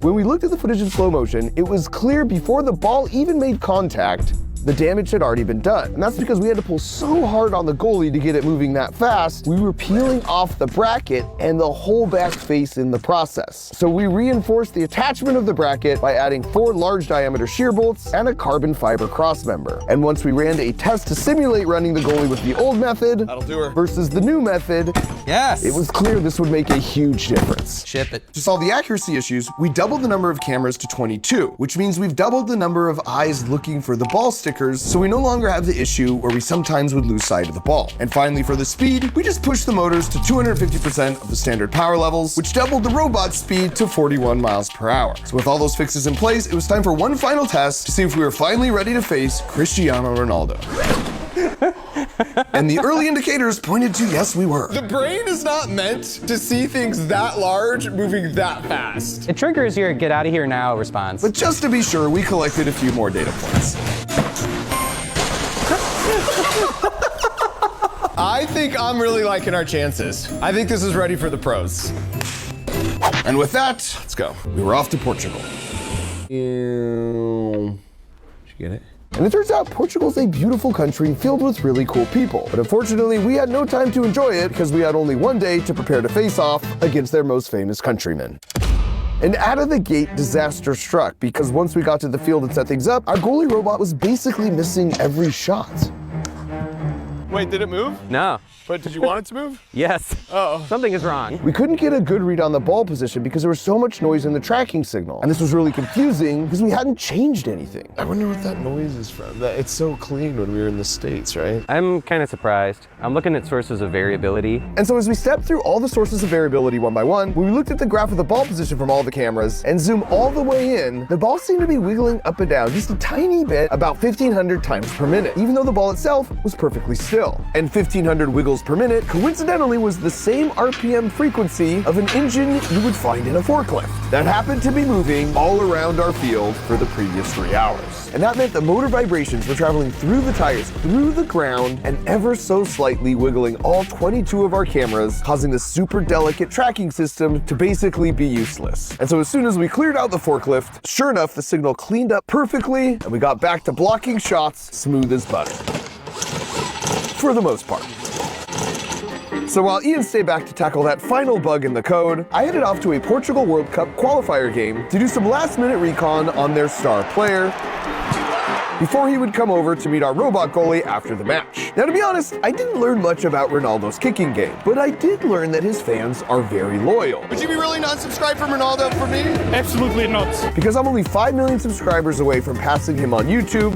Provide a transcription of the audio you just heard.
When we looked at the footage in slow motion, it was clear before the ball even made contact, the damage had already been done. And that's because we had to pull so hard on the goalie to get it moving that fast, we were peeling off the bracket and the whole back face in the process. So we reinforced the attachment of the bracket by adding 4 large diameter shear bolts and a carbon fiber cross member. And once we ran a test to simulate running the goalie with the old method versus the new method, yes, it was clear this would make a huge difference. Ship it. To solve the accuracy issues, we doubled the number of cameras to 22, which means we've doubled the number of eyes looking for the ball stickers, so we no longer have the issue where we sometimes would lose sight of the ball. And finally, for the speed, we just pushed the motors to 250% of the standard power levels, which doubled the robot's speed to 41 miles per hour. So with all those fixes in place, it was time for one final test to see if we were finally ready to face Cristiano Ronaldo. And the early indicators pointed to yes, we were. The brain is not meant to see things that large moving that fast. It triggers your get out of here now response. But just to be sure, we collected a few more data points. I think I'm really liking our chances. I think this is ready for the pros. And with that, let's go. We were off to Portugal. Did you get it? And it turns out Portugal's a beautiful country filled with really cool people. But unfortunately, we had no time to enjoy it because we had only one day to prepare to face off against their most famous countrymen. And out of the gate, disaster struck because once we got to the field and set things up, our goalie robot was basically missing every shot. Wait, did it move? No. But did you want it to move? Yes. Uh-oh. Something is wrong. We couldn't get a good read on the ball position because there was so much noise in the tracking signal. And this was really confusing because we hadn't changed anything. I wonder what that noise is from. It's so clean when we were in the States, right? I'm kind of surprised. I'm looking at sources of variability. And so as we stepped through all the sources of variability one by one, when we looked at the graph of the ball position from all the cameras and zoom all the way in, the ball seemed to be wiggling up and down just a tiny bit, about 1,500 times per minute, even though the ball itself was perfectly still. And 1,500 wiggles per minute coincidentally was the same RPM frequency of an engine you would find in a forklift that happened to be moving all around our field for the previous 3 hours. And that meant the motor vibrations were traveling through the tires, through the ground, and ever so slightly wiggling all 22 of our cameras, causing the super delicate tracking system to basically be useless. And so as soon as we cleared out the forklift, sure enough, the signal cleaned up perfectly, and we got back to blocking shots smooth as butter. For the most part. So while Ian stayed back to tackle that final bug in the code, I headed off to a Portugal World Cup qualifier game to do some last-minute recon on their star player before he would come over to meet our robot goalie after the match. Now, to be honest, I didn't learn much about Ronaldo's kicking game, but I did learn that his fans are very loyal. Would you be really not subscribed from Ronaldo for me? Absolutely not. Because I'm only 5 million subscribers away from passing him on YouTube,